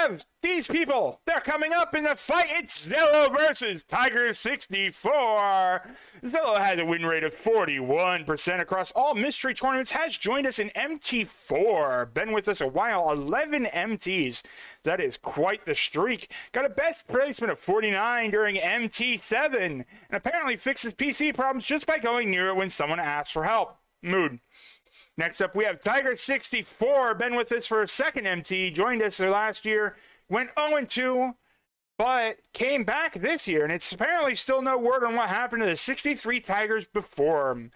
have these people. They're coming up in the fight. It's Xelo versus Tiger64. Xelo has a win rate of 41% across all mystery tournaments, has joined us in MT4. Been with us a while, 11 MTs. That is quite the streak. Got a best placement of 49 during MT7, and apparently fixes PC problems just by going near it when someone asks for help. Mood. Next up, we have Tiger64, been with us for a second MT, joined us last year, went 0-2, but came back this year, and it's apparently still no word on what happened to the 63 Tigers before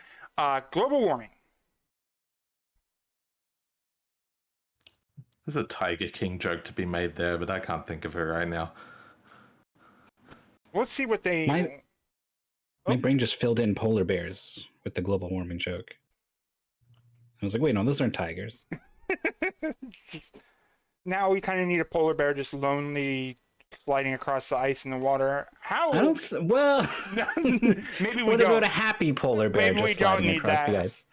global warming. There's a Tiger King joke to be made there, but I can't think of it right now. Let's see what they... My brain just filled in polar bears with the global warming joke. I was like, wait, no, those aren't tigers. Now we kind of need a polar bear just lonely sliding across the ice in the water. How? Well, maybe we what don't. about a happy polar bear just sliding across the ice?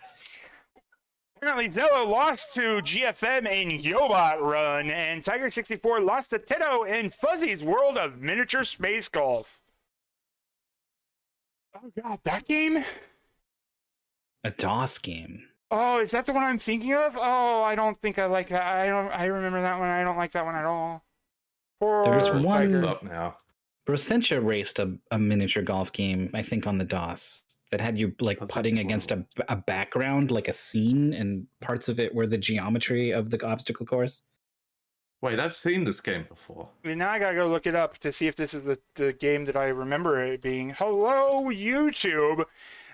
Apparently, Xelo lost to GFM in Yobot Run, and Tiger64 lost to Tito in Fuzzy's World of Miniature Space Golf. Oh god, that game? A DOS game. Oh, is that the one I'm thinking of? Oh, I don't think I like that. I remember that one. I don't like that one at all. There's one up now. Brosentia raced a miniature golf game, I think, on the DOS that had you like putting against a background, like a scene, and parts of it were the geometry of the obstacle course. Wait, I've seen this game before. I mean, now I gotta go look it up to see if this is the game that I remember it being. Hello, YouTube.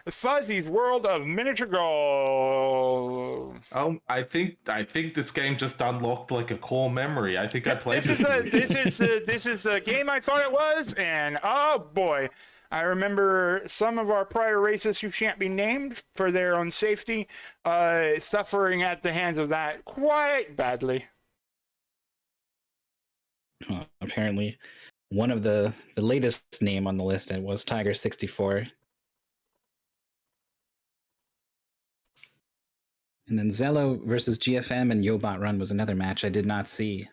Fuzzy's World of Miniature Golf. I think this game just unlocked like a core memory. I think I played this is the game I thought it was, and oh boy, I remember some of our prior races who shan't be named for their own safety, suffering at the hands of that quite badly. Apparently, one of the latest name on the list was Tiger64. And then Xelo versus GFM and Yobot Run was another match I did not see.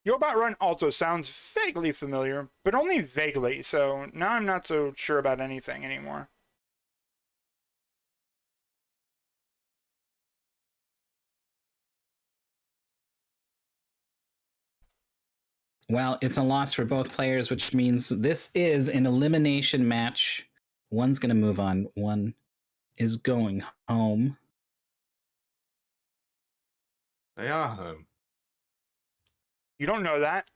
Yobot Run also sounds vaguely familiar, but only vaguely, so now I'm not so sure about anything anymore. Well, it's a loss for both players, which means this is an elimination match. One's going to move on. One is going home. They are home. You don't know that.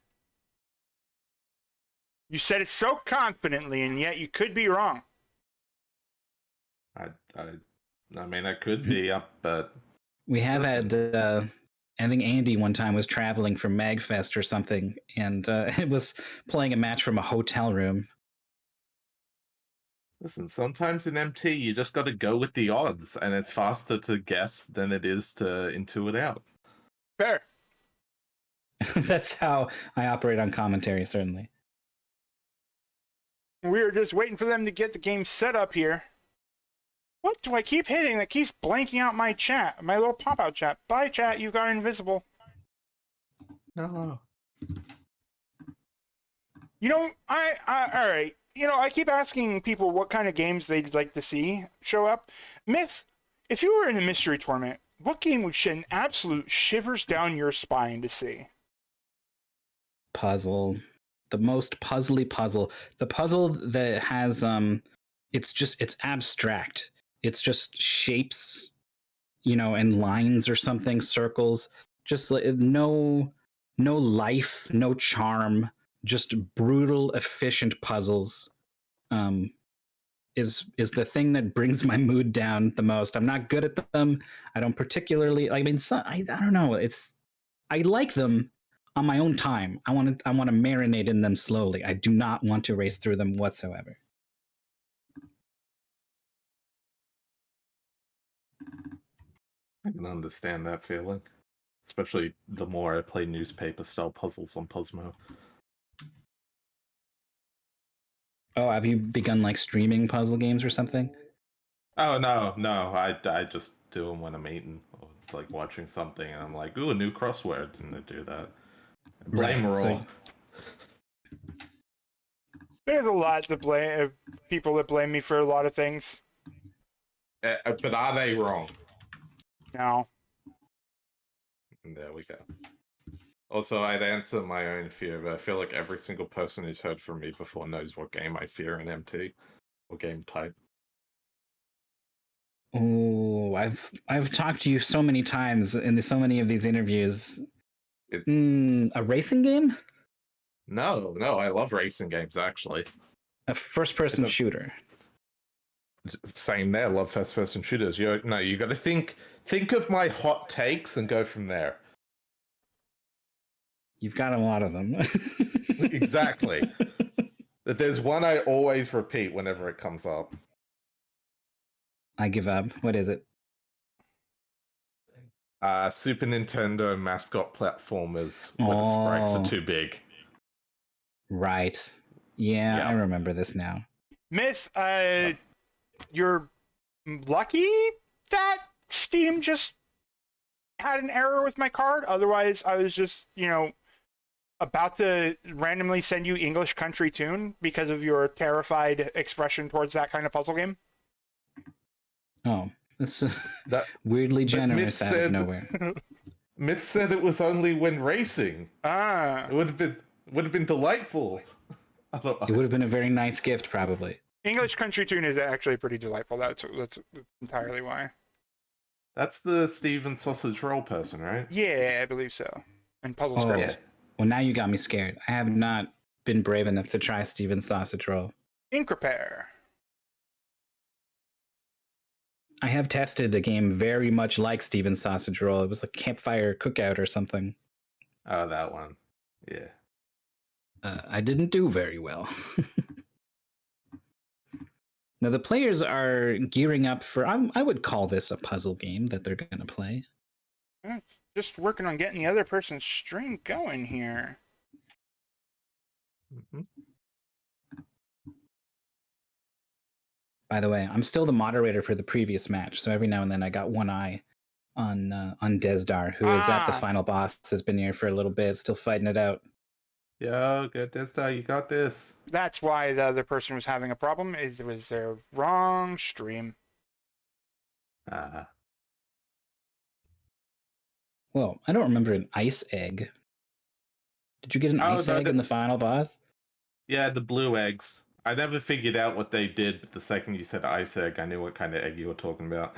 You said it so confidently, and yet you could be wrong. I mean, I could be up, but we have had. I think Andy one time was traveling from MagFest or something, and it was playing a match from a hotel room. Listen, sometimes in MT, you just got to go with the odds, and it's faster to guess than it is to intuit out. Fair. That's how I operate on commentary, certainly. We're just waiting for them to get the game set up here. What do I keep hitting that keeps blanking out my chat? My little pop-out chat. Bye, chat. You got invisible. No. You know, all right. You know, I keep asking people what kind of games they'd like to see show up. Myth, if you were in a mystery tournament, what game would send absolute shivers down your spine to see? Puzzle. The most puzzly puzzle. The puzzle that has, it's abstract. It's just shapes, you know, and lines or something, circles. Just no life, no charm. Just brutal, efficient puzzles is the thing that brings my mood down the most. I'm not good at them. I don't particularly. I mean, I don't know. I like them on my own time. I want to marinate in them slowly. I do not want to race through them whatsoever. I can understand that feeling, especially the more I play newspaper-style puzzles on Puzzmo. Oh, have you begun like streaming puzzle games or something? Oh no! I just do them when I'm eating or like watching something, and I'm like, "Ooh, a new crossword," and I do that. Blame Right, Raw. so- There's a lot to blame. People that blame me for a lot of things. But are they wrong? No. There we go. Also, I'd answer my own fear, but I feel like every single person who's heard from me before knows what game I fear in MT, or game type. Oh, I've talked to you so many times in so many of these interviews. It's... A racing game? No, I love racing games, actually. A first-person shooter. Same there, love first-person shooters. You got to think of my hot takes and go from there. You've got a lot of them. Exactly. There's one I always repeat whenever it comes up. I give up. What is it? Super Nintendo mascot platformers where the sprites are too big. Right. Yeah, Yeah. I remember this now. Myth, you're lucky that Steam just had an error with my card. Otherwise, I was just, about to randomly send you English Country Tune because of your terrified expression towards that kind of puzzle game. Oh, that's That weirdly generous out of nowhere. Myth said it was only when racing. Ah. It would have been delightful. It would have been a very nice gift, probably. English Country Tune is actually pretty delightful. That's entirely why. That's the Steven Sausage Roll person, right? Yeah, I believe so. And puzzle Oh, script. well, now you got me scared. I have not been brave enough to try Steven's Sausage Roll. Ink Repair. I have tested a game very much like Steven's Sausage Roll. It was like Campfire Cookout or something. Oh, that one. Yeah. I didn't do very well. Now, the players are gearing up for, I would call this a puzzle game that they're going to play. Just working on getting the other person's string going here. Mm-hmm. By the way, I'm still the moderator for the previous match, so every now and then I got one eye on Desdar, who is at the final boss, has been here for a little bit, still fighting it out. Yo, good Desdar, you got this. That's why the other person was having a problem, is it was their wrong stream. Well, I don't remember an ice egg. Did you get an ice egg in the final boss? Yeah, the blue eggs. I never figured out what they did, but the second you said ice egg, I knew what kind of egg you were talking about.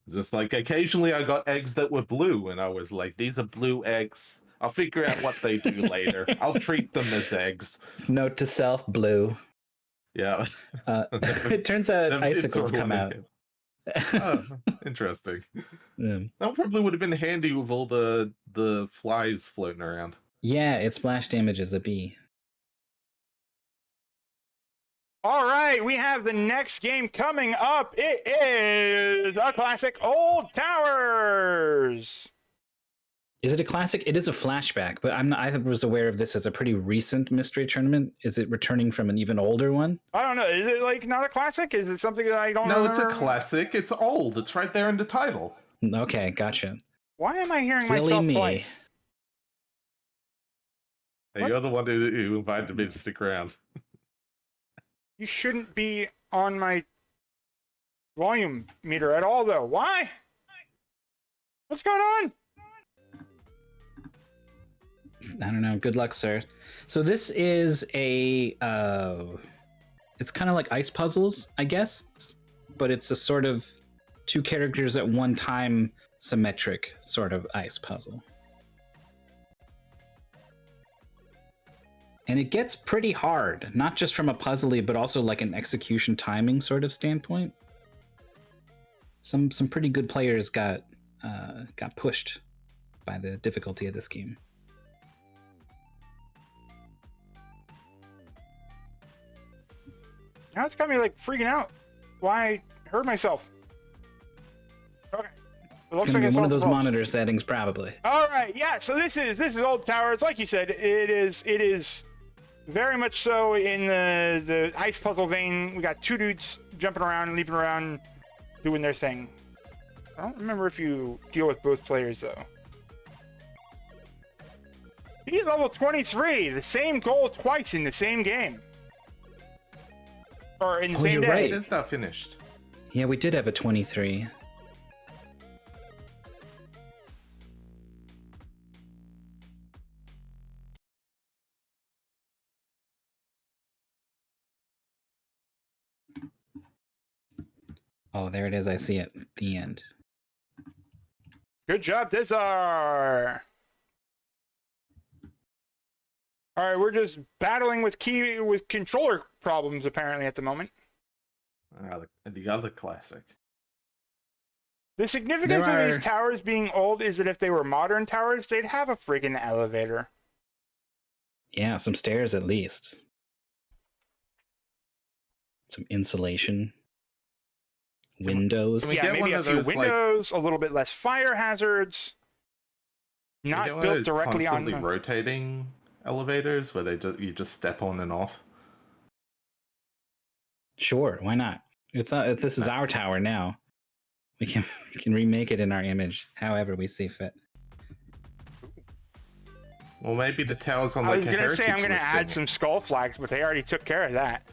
Just like occasionally I got eggs that were blue, and I was like, these are blue eggs. I'll figure out what they do later. I'll treat them as eggs. Note to self, blue. Yeah. It turns out icicles come out. Oh, interesting. Yeah. That probably would have been handy with all the flies floating around. Yeah, it splash damages a bee. All right, we have the next game coming up. It is a classic, Old Towers. Is it a classic? It is a flashback, but I was aware of this as a pretty recent mystery tournament. Is it returning from an even older one? I don't know. Is it like not a classic? Is it something that I don't know? No, it's a classic. It's old. It's right there in the title. Okay, gotcha. Why am I hearing Silly myself me. twice? Hey, you're the one who invited me to stick around. You shouldn't be on my volume meter at all, though. Why? What's going on? I don't know. Good luck, sir. So this is a, it's kind of like ice puzzles, I guess, but it's a sort of two characters at one time symmetric sort of ice puzzle. And it gets pretty hard, not just from a puzzly, but also like an execution timing sort of standpoint. Some pretty good players got pushed by the difficulty of this game. Now it's got me like freaking out. Why I hurt myself. Okay. It looks It's gonna like be one of solved those the problem. monitor settings, probably. All right, yeah. So this is Old Towers. Like you said, it is very much so in the ice puzzle vein. We got two dudes jumping around, leaping around, doing their thing. I don't remember if you deal with both players though. Beat level 23, the same goal twice in the same game. Or in the same you're day. right. It's not finished. Yeah, we did have a 23. Oh, there it is. I see it. The end. Good job, Dizar! Alright, we're just battling with controller problems apparently at the moment. The other classic. The significance There of these are- towers being old is that if they were modern towers, they'd have a friggin' elevator. Yeah, some stairs at least. Some insulation. Windows. Can we Yeah, get maybe one a of few those, like- windows, a little bit less fire hazards. You Not get one of built those directly on. constantly rotating elevators where you just step on and off. Sure, why not? It's if this is our tower now. We can remake it in our image however we see fit. Well, maybe the tower's on I like was a gonna say I'm heritage gonna add listing. some skull flags, but they already took care of that.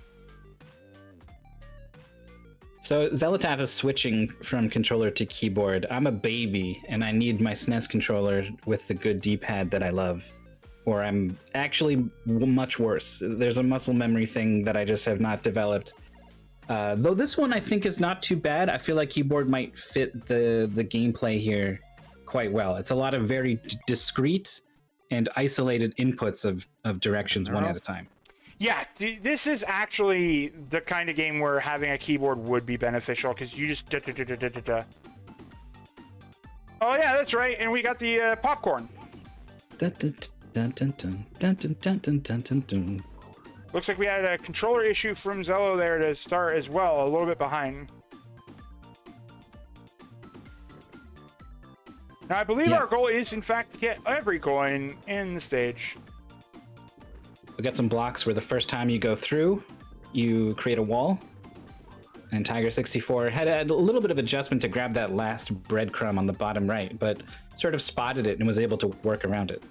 So Xelotath is switching from controller to keyboard. I'm a baby, and I need my SNES controller with the good D-pad that I love. Or I'm actually much worse. There's a muscle memory thing that I just have not developed. Though this one I think is not too bad. I feel like keyboard might fit the gameplay here quite well. It's a lot of very discrete and isolated inputs of directions one at a time. Yeah, this is actually the kind of game where having a keyboard would be beneficial because you just. Oh yeah, that's right, and we got the popcorn. Dun, dun, dun, dun, dun, dun, dun, dun, dun, dun, dun, dun. Looks like we had a controller issue from Xelo there to start as well, a little bit behind. Now, I believe Yeah. our goal is, in fact, to get every coin in the stage. We got some blocks where the first time you go through, you create a wall. And Tiger64 had a little bit of adjustment to grab that last breadcrumb on the bottom right, but sort of spotted it and was able to work around it.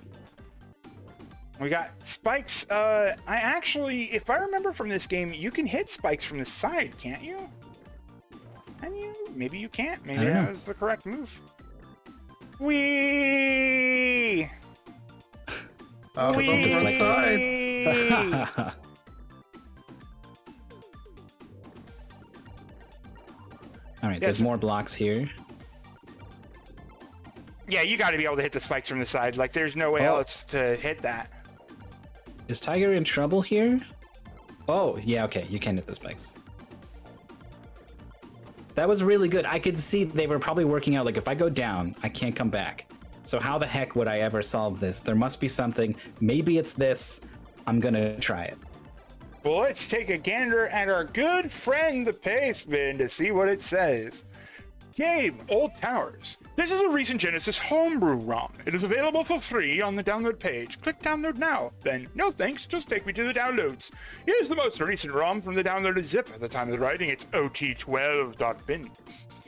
We got spikes. I actually, if I remember from this game, you can hit spikes from the side, can't you? Can you? Maybe you can't. Maybe don't that know. was the correct move. Whee! Oh, it's on the front side. Whee! All right, Yes. there's more blocks here. Yeah, you got to be able to hit the spikes from the side. Like, there's no way Oh. else to hit that. Is Tiger in trouble here? Oh, yeah, okay, you can hit the spikes. That was really good. I could see they were probably working out, like, if I go down, I can't come back. So how the heck would I ever solve this? There must be something. Maybe it's this. I'm gonna try it. Well, let's take a gander at our good friend, the Paceman, to see what it says. Game Old Towers. This is a recent Genesis homebrew ROM. It is available for free on the download page. Click download now. Then, no thanks, just take me to the downloads. Here's the most recent ROM from the downloaded zip. At the time of the writing, it's ot12.bin.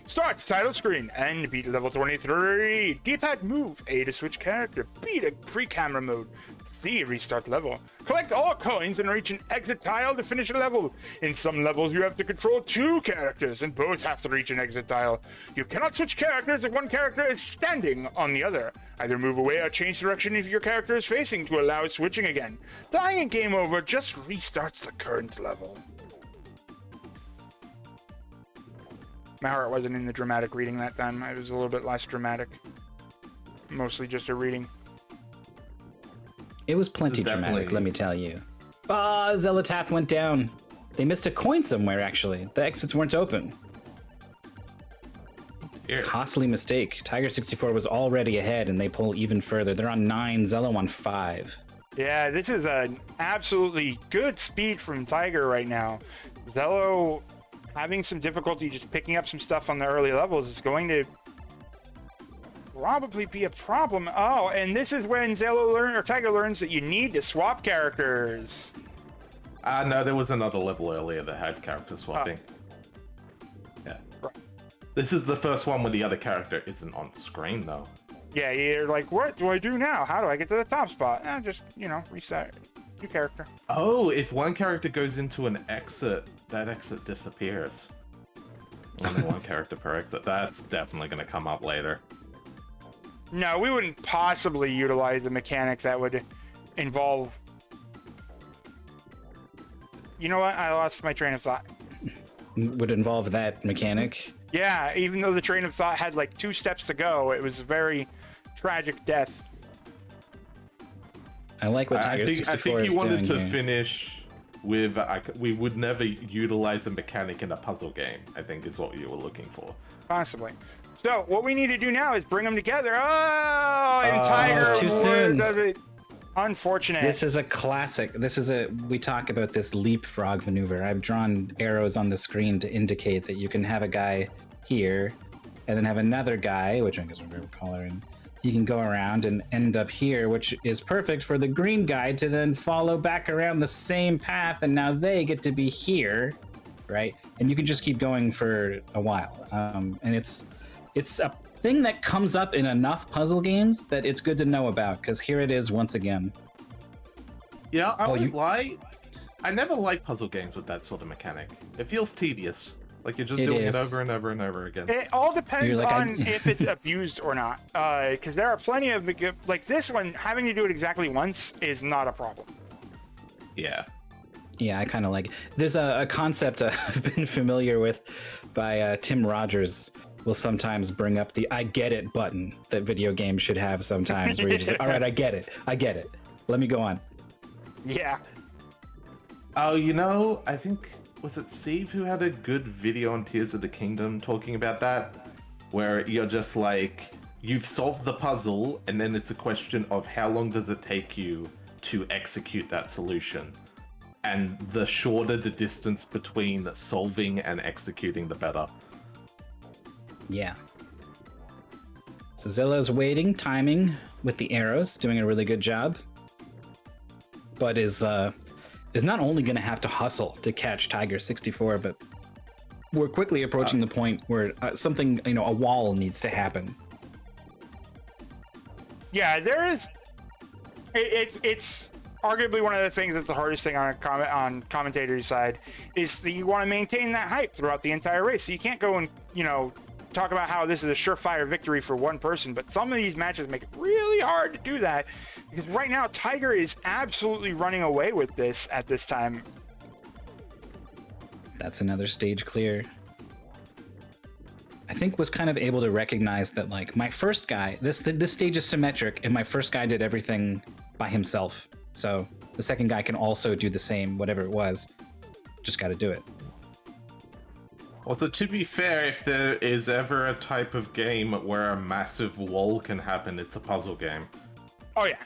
Start title screen and beat level 23. D-pad move. A to switch character. B to free camera mode. C restart level. Collect all coins and reach an exit tile to finish a level. In some levels you have to control 2 characters and both have to reach an exit tile. You cannot switch characters if one character is standing on the other. Either move away or change direction if your character is facing to allow switching again. Dying and game over just restarts the current level. My heart wasn't in the dramatic reading that time. It was a little bit less dramatic. Mostly just a reading. It was plenty This is dramatic, definitely- let me tell you. Ah, Xelotath went down. They missed a coin somewhere, actually. The exits weren't open. Here. Costly mistake. Tiger64 was already ahead, and they pull even further. They're on 9, Xelo on 5. Yeah, this is an absolutely good speed from Tiger right now. Xelo having some difficulty just picking up some stuff on the early levels is going to probably be a problem. Oh, and this is when Tiger learns that you need to swap characters. No, there was another level earlier that had character swapping. Yeah. Right. This is the first one where the other character isn't on screen, though. Yeah, you're like, what do I do now? How do I get to the top spot? Just, reset. New character. Oh, if one character goes into an exit, that exit disappears. Only one character per exit. That's definitely going to come up later. No, we wouldn't possibly utilize a mechanic that would involve... You know what? I lost my train of thought. Would involve that mechanic. Yeah, even though the train of thought had like 2 steps to go, it was a very tragic death. I like what Tiger64 is doing. I think you wanted to here. finish with we would never utilize a mechanic in a puzzle game, I think is what you were looking for. Possibly. So what we need to do now is bring them together. Oh, and Tiger too soon. does it. Unfortunate. This is a classic. We talk about this leapfrog maneuver. I've drawn arrows on the screen to indicate that you can have a guy here and then have another guy, which I guess we're color, and you can go around and end up here, which is perfect for the green guy to then follow back around the same path, and now they get to be here, right? And you can just keep going for a while. And it's a thing that comes up in enough puzzle games that it's good to know about, because here it is once again. Yeah, I won't lie. I never like puzzle games with that sort of mechanic. It feels tedious. Like you're just doing it over and over and over again. It all depends on if it's abused or not. Because there are plenty of, like this one, having to do it exactly once is not a problem. Yeah. Yeah, I kind of like it. There's a concept I've been familiar with by Tim Rogers. Will sometimes bring up the "I get it" button that video games should have sometimes, where you're just like, all right, I get it. Let me go on. Yeah. Oh, I think, was it Steve who had a good video on Tears of the Kingdom talking about that? Where you're just like, you've solved the puzzle, and then it's a question of how long does it take you to execute that solution? And the shorter the distance between solving and executing, the better. Yeah. So Xelo's waiting, timing with the arrows, doing a really good job. But is not only going to have to hustle to catch Tiger64, but we're quickly approaching the point where something, a wall needs to happen. Yeah, there is. It's arguably one of the things that's the hardest thing on commentator's side is that you want to maintain that hype throughout the entire race. So you can't go and talk about how this is a surefire victory for one person, but some of these matches make it really hard to do that because right now Tiger is absolutely running away with this at this time. That's another stage clear. I think was kind of able to recognize that, like, my first guy, this stage is symmetric, and my first guy did everything by himself. So the second guy can also do the same, whatever it was. Just got to do it. Also, to be fair, if there is ever a type of game where a massive wall can happen, it's a puzzle game. Oh yeah,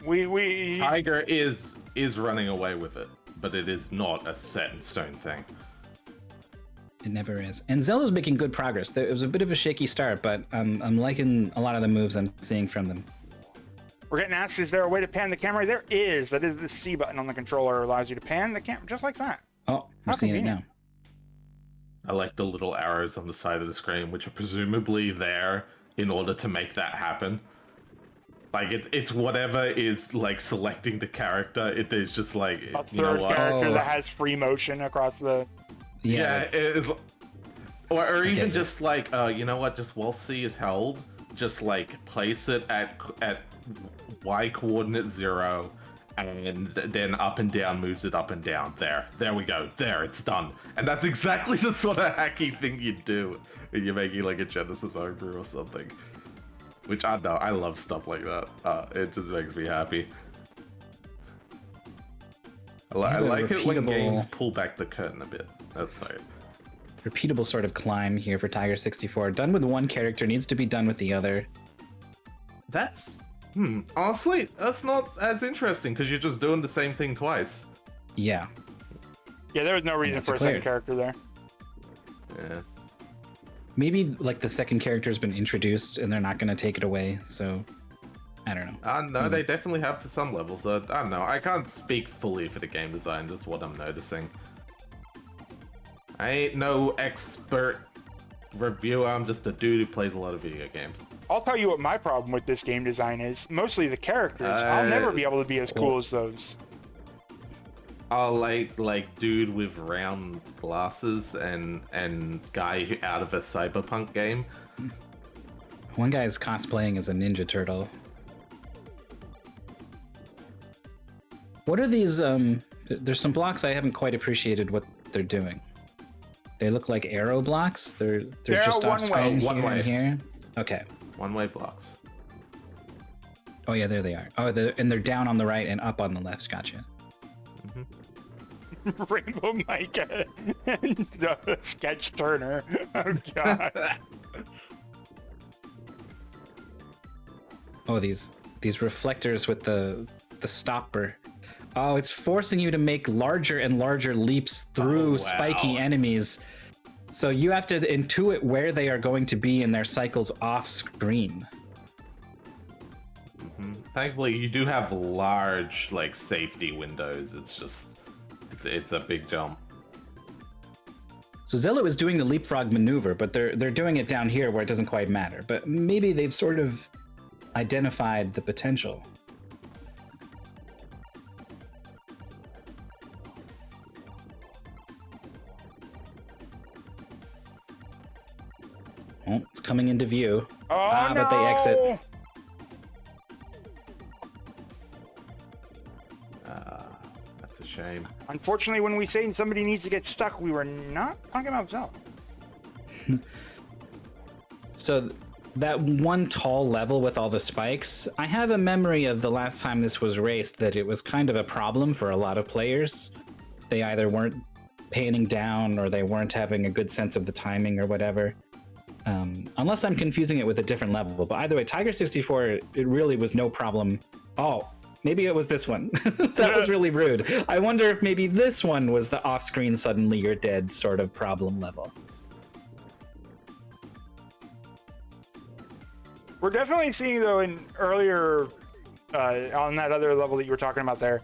we Tiger is running away with it, but it is not a set in stone thing. It never is. And Xelo's making good progress. It was a bit of a shaky start, but I'm liking a lot of the moves I'm seeing from them. We're getting asked, is there a way to pan the camera? There is. That is the C button on the controller allows you to pan the camera just like that. Oh, I'm seeing it now. I like the little arrows on the side of the screen, which are presumably there in order to make that happen. Like, it's whatever is, like, selecting the character. It is just, like, a third character that has free motion across the... Yeah, it is... Or even just, like, you know what? Just while C is held, just, like, place it at Y coordinate 0, and then up and down moves it up and down. There we go. There, it's done. And that's exactly the sort of hacky thing you do when you're making like a Genesis homebrew or something. Which I know, I love stuff like that. It just makes me happy. I like it when games pull back the curtain a bit. That's like repeatable sort of climb here for Tiger64. Done with one character, needs to be done with the other. That's honestly, that's not as interesting because you're just doing the same thing twice. Yeah. Yeah, there was no reason for a second character there. Yeah. Maybe like the second character has been introduced and they're not going to take it away. So I don't know. No, they definitely have for some levels. I don't know. I can't speak fully for the game design, just what I'm noticing. I ain't no expert reviewer. I'm just a dude who plays a lot of video games. I'll tell you what my problem with this game design is. Mostly the characters. I'll never be able to be as cool as those. Oh, like dude with round glasses and guy out of a cyberpunk game. One guy is cosplaying as a Ninja Turtle. What are these? There's some blocks I haven't quite appreciated what they're doing. They look like arrow blocks. They're just off screen here and here. Okay. One-way blocks. Oh yeah, there they are. Oh, they're down on the right and up on the left. Gotcha. Rainbow Micah and the Sketch Turner. Oh god. Oh, these reflectors with the stopper. Oh, it's forcing you to make larger and larger leaps through spiky enemies. So you have to intuit where they are going to be in their cycles off screen. Thankfully, you do have large like safety windows. It's just it's a big jump. So Xelo is doing the leapfrog maneuver, but they're doing it down here where it doesn't quite matter. But maybe they've sort of identified the potential. Oh, it's coming into view. Oh, no! But they exit. That's a shame. Unfortunately, when we say somebody needs to get stuck, we were not talking about Xelo. So that one tall level with all the spikes, I have a memory of the last time this was raced that it was kind of a problem for a lot of players. They either weren't panning down or they weren't having a good sense of the timing or whatever. Unless I'm confusing it with a different level. But either way, Tiger64, it really was no problem. Oh, maybe it was this one. That was really rude. I wonder if maybe this one was the off-screen suddenly you're dead sort of problem level. We're definitely seeing, though, in earlier, on that other level that you were talking about there,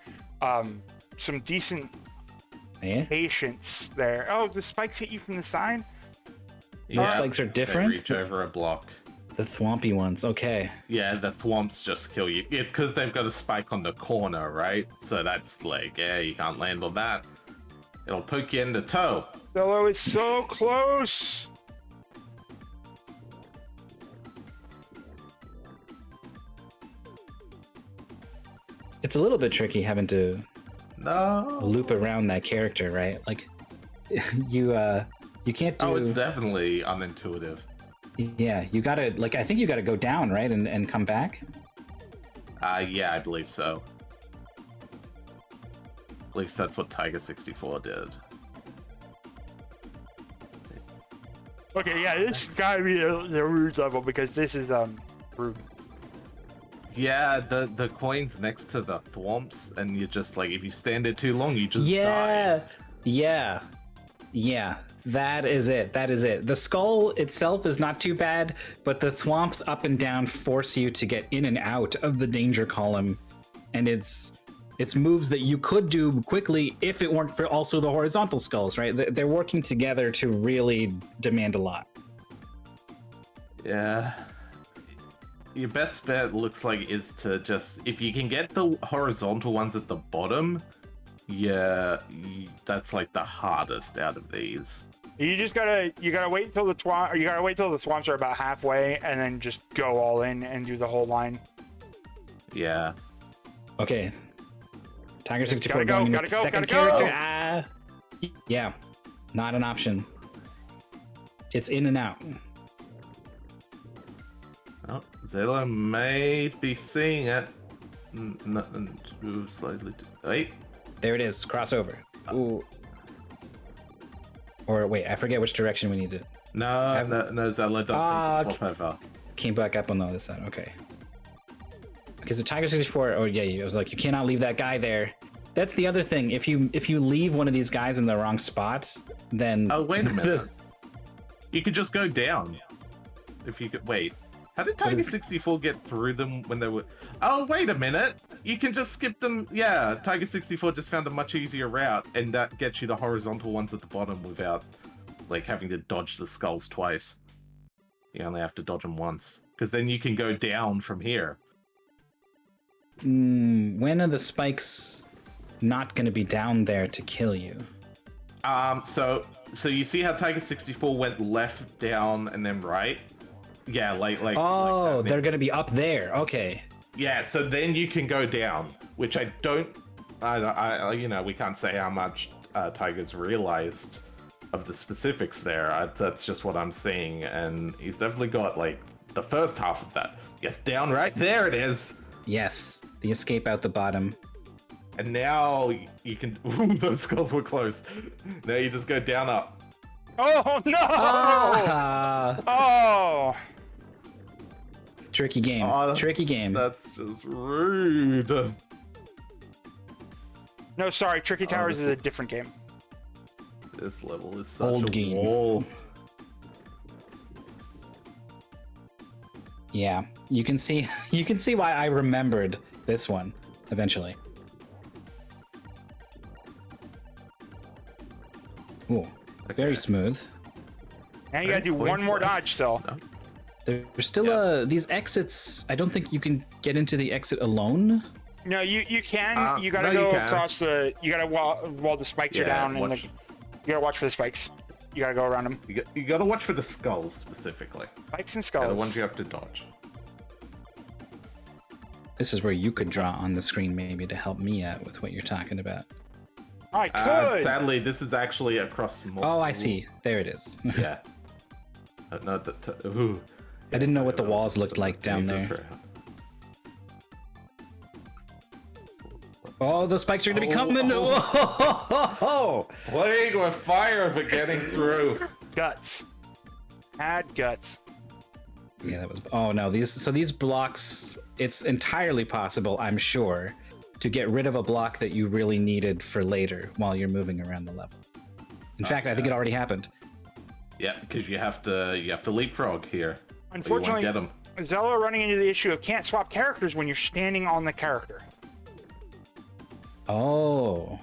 some decent patience there. Oh, the spikes hit you from the side? The spikes are different? They reach over a block. The thwompy ones, okay. Yeah, the thwomps just kill you. It's because they've got a spike on the corner, right? So that's like, yeah, you can't land on that. It'll poke you in the toe. Xelo is so close! It's a little bit tricky having to loop around that character, right? Like, you can't do... Oh, it's definitely unintuitive. Yeah, you gotta, like, I think you gotta go down, right, and come back? Yeah, I believe so. At least that's what Tiger64 did. Okay, yeah, this gotta be the Rude level, because this is, Rude. Yeah, the coin's next to the thwomps, and you just, like, if you stand there too long, you just die. Yeah. That is it. The skull itself is not too bad, but the thwomps up and down force you to get in and out of the danger column, and it's moves that you could do quickly if it weren't for also the horizontal skulls, right? They're working together to really demand a lot. Yeah. Your best bet looks like is to just, if you can get the horizontal ones at the bottom, yeah, that's like the hardest out of these. You just gotta wait until the swamps are about halfway, and then just go all in and do the whole line. Yeah. Okay. Tiger64 gotta going go, into the second gotta go. character. Yeah, not an option. It's in and out. Oh, Xelo may be seeing it. Move slightly. Wait. There it is. Crossover. Ooh. Or wait, I forget which direction we need to. No, Xelo doesn't swap over. Came back up on the other side. Okay. Okay, so Tiger64. Oh yeah, I was like, you cannot leave that guy there. That's the other thing. If you leave one of these guys in the wrong spot, then. Oh wait a minute. You could just go down. If you could wait. How did Tiger64 get through them when they were... Oh, wait a minute! You can just skip them... Yeah, Tiger64 just found a much easier route, and that gets you the horizontal ones at the bottom without, like, having to dodge the skulls twice. You only have to dodge them once, because then you can go down from here. When are the spikes not going to be down there to kill you? So you see how Tiger64 went left, down, and then right? Yeah, like. Oh, like they're going to be up there. Okay. Yeah, so then you can go down, which I we can't say how much Tiger's realized of the specifics there. That's just what I'm seeing, and he's definitely got like the first half of that. Yes, down right there it is. Yes, the escape out the bottom. And now you can. Ooh, those skulls were close. Now you just go down, up. Oh no! Ah, Oh! tricky game. Tricky game. That's just rude. No, sorry, Tricky Towers is a different game. This level is such Old a game. wall. Yeah, you can see why I remembered this one eventually. Ooh, very smooth. Now you gotta do one more dodge still. No. There's still these exits. I don't think you can get into the exit alone. No, you can. You gotta no, go you can. across the. You gotta while the spikes are down, and you gotta watch for the spikes. You gotta go around them. You gotta watch for the skulls specifically. Spikes and Yeah, skulls. the ones you have to dodge. This is where you could draw on the screen maybe to help me out with what you're talking about. I could. Sadly, this is actually across multiple... Oh, I see. There it is. Yeah. No, ooh. I didn't know what the walls looked like down there. Oh, the spikes are going to be coming. Oh. Plague with fire, but getting through. Guts. Add guts. Yeah, that was. Oh no, these blocks. It's entirely possible, I'm sure, to get rid of a block that you really needed for later while you're moving around the level. In fact, I think it already happened. Yeah, because you have to leapfrog here. Unfortunately, get 'em. Xelo running into the issue of can't swap characters when you're standing on the character. Oh.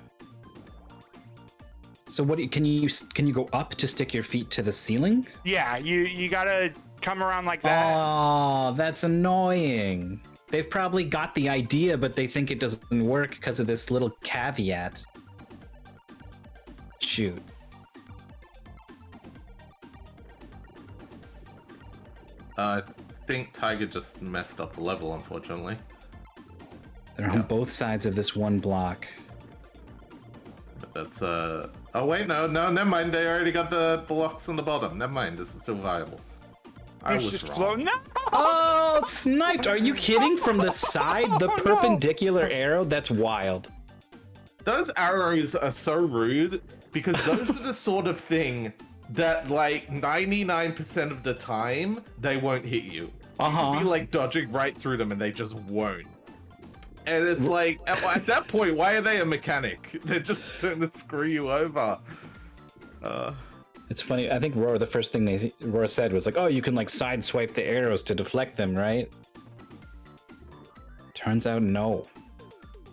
So what can you go up to stick your feet to the ceiling? Yeah, you gotta come around like that. Oh, that's annoying. They've probably got the idea, but they think it doesn't work because of this little caveat. Shoot. I think Tiger just messed up the level, unfortunately. They're on both sides of this one block. That's Oh wait, no, never mind. They already got the blocks on the bottom. Never mind. This is still viable. I It's was just wrong. floating. No! Oh, sniped! Are you kidding? From the side, the perpendicular arrow? That's wild. Those arrows are so rude because those are the sort of thing that like 99% of the time they won't hit you. You can be like dodging right through them and they just won't. And it's like, at that point, why are they a mechanic? They're just trying to screw you over. It's funny. I think Roar, the first thing Roar said was like, "Oh, you can like side swipe the arrows to deflect them, right?" Turns out, no.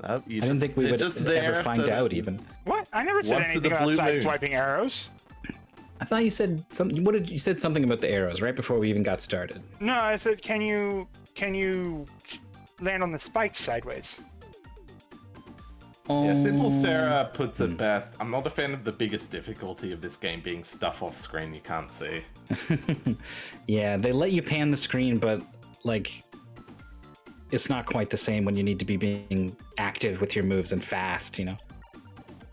Nope, I didn't think we would ever find out even. What? I never said Once in anything the about blue side moon. swiping arrows. I thought you said something. What did you said something about the arrows right before we even got started? No, I said, can you land on the spikes sideways? Yeah, Simple Sarah puts it best. I'm not a fan of the biggest difficulty of this game being stuff off screen you can't see. Yeah, they let you pan the screen, but like, it's not quite the same when you need to be being active with your moves and fast, you know?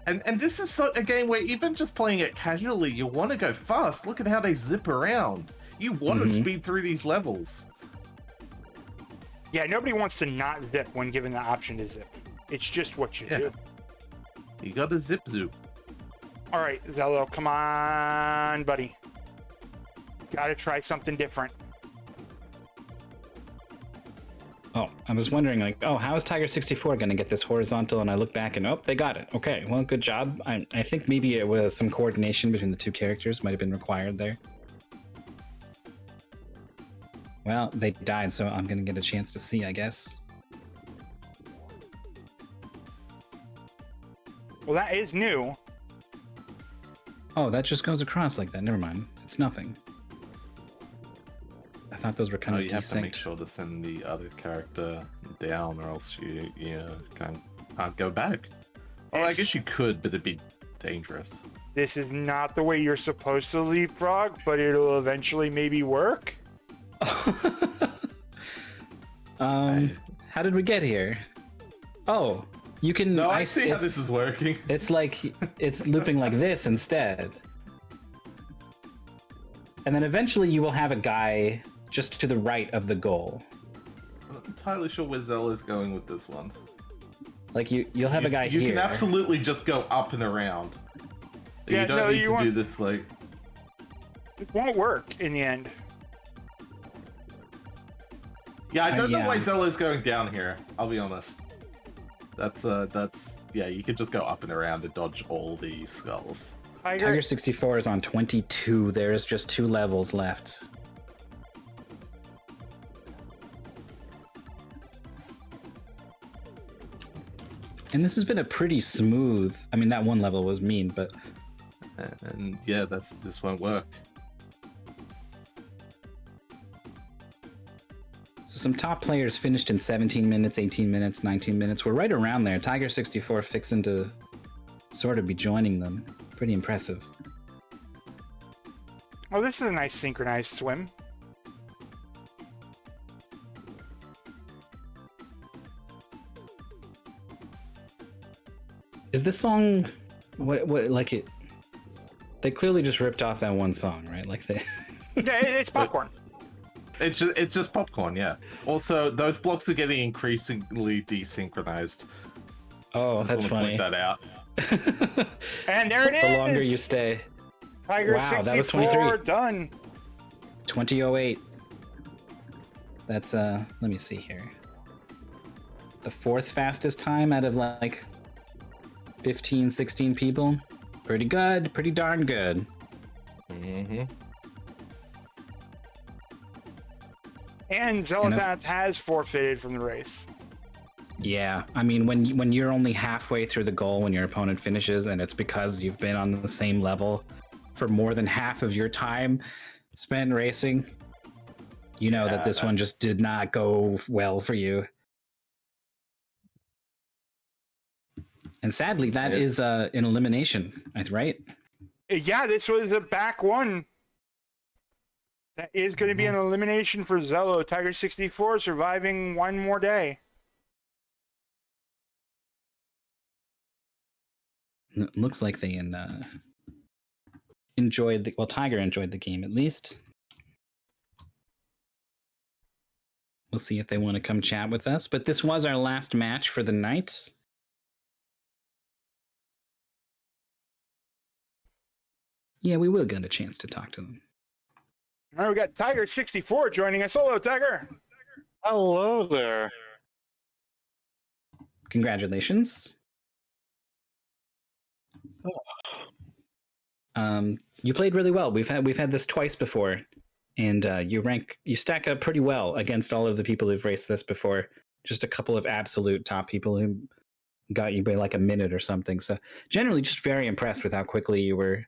And this is a game where even just playing it casually, you want to go fast. Look at how they zip around. You want to speed through these levels. Yeah, nobody wants to not zip when given the option to zip. It's just what you do. You got to zip zoop. All right, Xelo, come on, buddy. Gotta try something different. Oh, I was wondering, like, oh, how is Tiger64 going to get this horizontal? And I look back and, oh, they got it. Okay, well, good job. I think maybe it was some coordination between the two characters might have been required there. Well, they died, so I'm going to get a chance to see, I guess. Well, that is new. Oh, that just goes across like that. Never mind. It's nothing. thought those were kind of you have to make desynced. sure to send the other character down, or else you can't go back. Oh, I guess you could, but it'd be dangerous. This is not the way you're supposed to leapfrog, but it'll eventually maybe work. How did we get here? Oh, you can. No, I see how this is working. It's like it's looping like this instead. And then eventually you will have a guy just to the right of the goal. I'm not entirely sure where Xelo is going with this one. Like you'll have a guy here. You can absolutely just go up and around. Yeah, you don't need to do this like. It won't work in the end. Yeah, I don't know why Xelo's going down here. I'll be honest. That's yeah. You can just go up and around and dodge all the skulls. Tiger64 is on 22. There's just 2 levels left. And this has been a pretty smooth. I mean, that one level was mean, but. And yeah, this won't work. So some top players finished in 17 minutes, 18 minutes, 19 minutes. We're right around there. Tiger64 fixing to sort of be joining them. Pretty impressive. Oh, this is a nice synchronized swim. Is this song what like it? They clearly just ripped off that one song, right? Like they. Yeah, it's popcorn. It's just popcorn, yeah. Also, those blocks are getting increasingly desynchronized. Oh, that's funny. Point that out. And there it is. The longer you stay. Tiger64 that was 23. done. 20:08. That's let me see here. The 4th fastest time out of like 15, 16 people. Pretty good, pretty darn good. Mm-hmm. And Zolotath has forfeited from the race. Yeah, I mean, when you're only halfway through the goal when your opponent finishes, and it's because you've been on the same level for more than half of your time spent racing, you know that this one just did not go well for you. And sadly, that is an elimination, right? Yeah, this was the back one. That is going to be an elimination for Xelo. Tiger64 surviving one more day. Looks like they enjoyed the, well, Tiger enjoyed the game at least. We'll see if they want to come chat with us. But this was our last match for the night. Yeah, we will get a chance to talk to them. All right, we got Tiger64 joining us. Hello, Tiger. Hello there. Congratulations. You played really well. We've had this twice before, and you stack up pretty well against all of the people who've raced this before. Just a couple of absolute top people who got you by like a minute or something. So generally, just very impressed with how quickly you were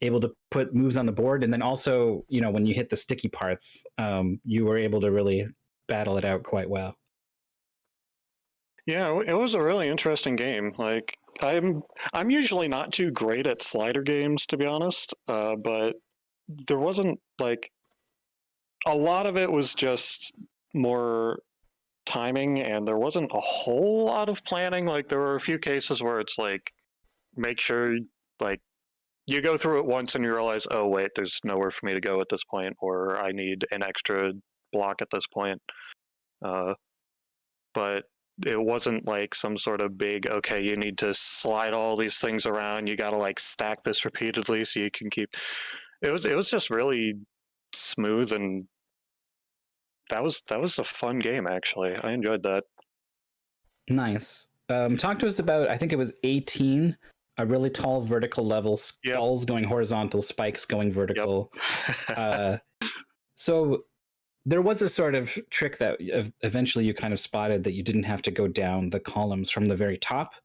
able to put moves on the board, and then also, you know, when you hit the sticky parts, you were able to really battle it out quite well. Yeah, it was a really interesting game. Like I'm usually not too great at slider games, to be honest, but there wasn't like a lot of it was just more timing, and there wasn't a whole lot of planning. Like there were a few cases where it's like, make sure like you go through it once and you realize, oh wait, there's nowhere for me to go at this point, or I need an extra block at this point. But it wasn't like some sort of big, okay, you need to slide all these things around, you gotta like stack this repeatedly so you can keep. It was just really smooth, and that was a fun game actually. I enjoyed that. Nice. Talk to us about, I think it was 18, a really tall vertical level, skulls going horizontal, spikes going vertical. Yep. So there was a sort of trick that eventually you kind of spotted, that you didn't have to go down the columns from the very top,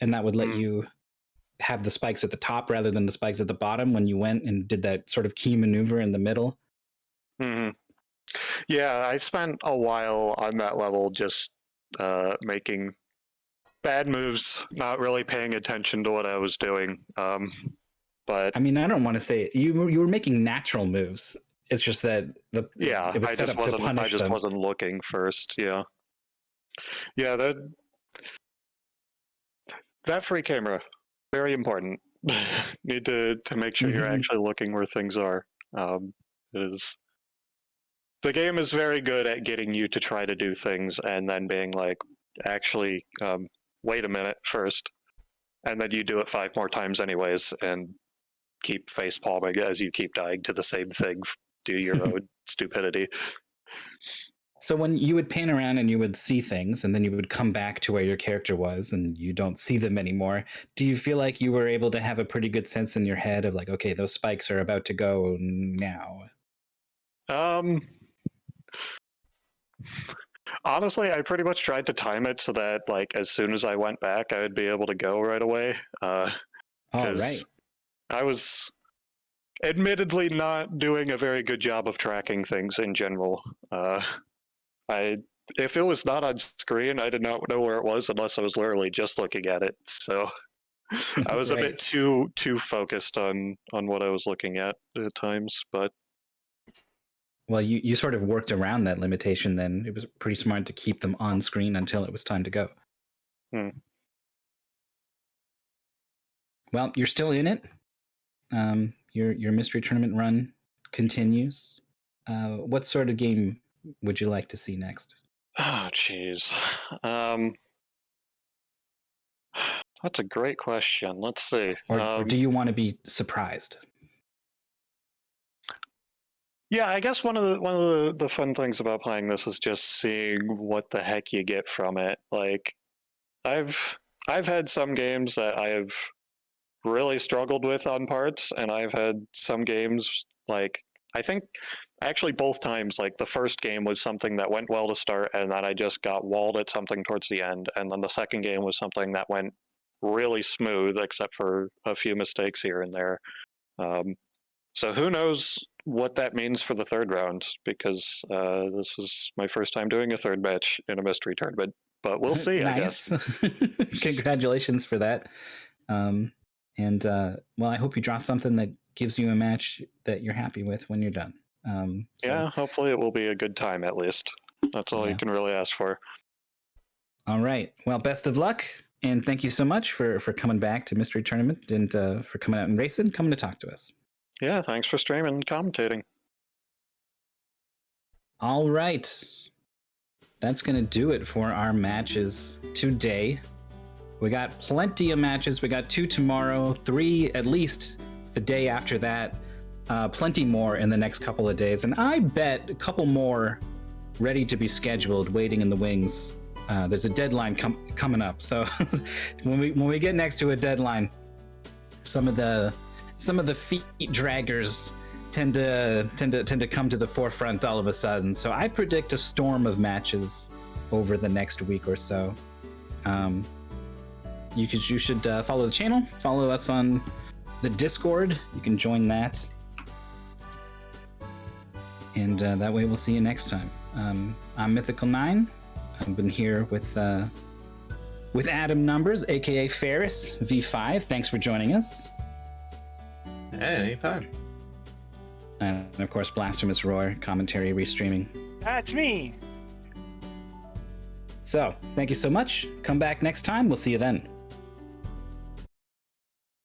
and that would let you have the spikes at the top rather than the spikes at the bottom when you went and did that sort of key maneuver in the middle. Mm-hmm. Yeah, I spent a while on that level just making bad moves, not really paying attention to what I was doing. But I mean, I don't want to say you were making natural moves. It's just that yeah, it was I set just up to wasn't. I punish just them. wasn't looking first. Yeah, yeah. That free camera, very important. Need to make sure you're Mhm. actually looking where things are. It is the game is very good at getting you to try to do things and then being like, actually, wait a minute first, and then you do it 5 more times anyways, and keep face palming as you keep dying to the same thing due to your own stupidity. So when you would pan around and you would see things, and then you would come back to where your character was, and you don't see them anymore, do you feel like you were able to have a pretty good sense in your head of like, okay, those spikes are about to go now? Um, Honestly, I pretty much tried to time it so that like as soon as I went back, I would be able to go right away. All Because right. I was admittedly not doing a very good job of tracking things in general. I if it was not on screen, I did not know where it was unless I was literally just looking at it. So I was a bit Right. too focused on what I was looking at times. But Well, you sort of worked around that limitation then. It was pretty smart to keep them on screen until it was time to go. hmm. Well, you're still in it. Your mystery tournament run continues. What sort of game would you like to see next? Oh, jeez. That's a great question. Let's see. Or do you want to be surprised? Yeah, I guess one of the fun things about playing this is just seeing what the heck you get from it. Like, I've had some games that I have really struggled with on parts, and I've had some games like I think actually both times like the first game was something that went well to start, and then I just got walled at something towards the end, and then the second game was something that went really smooth except for a few mistakes here and there. Um, so who knows what that means for the third round, because this is my first time doing a third match in a mystery tournament. But we'll see, I guess. Nice. Congratulations for that. And well, I hope you draw something that gives you a match that you're happy with when you're done. Yeah, hopefully it will be a good time at least. That's all you can really ask for. All right. Well, best of luck. And thank you so much for coming back to Mystery Tournament and for coming out and racing, coming to talk to us. Yeah, thanks for streaming and commentating. All right. That's going to do it for our matches today. We got plenty of matches. We got 2 tomorrow, 3 at least the day after that, plenty more in the next couple of days. And I bet a couple more ready to be scheduled, waiting in the wings. There's a deadline coming up. So when we get next to a deadline, some of the feet draggers tend to come to the forefront all of a sudden. So I predict a storm of matches over the next week or so. You should follow the channel, follow us on the Discord. You can join that, and that way we'll see you next time. I'm Mythical9. I've been here with Adam Numbers, aka Ferris V5. Thanks for joining us. Anytime. And of course, Blasphemous Roar, commentary, restreaming. That's me. So, thank you so much. Come back next time. We'll see you then.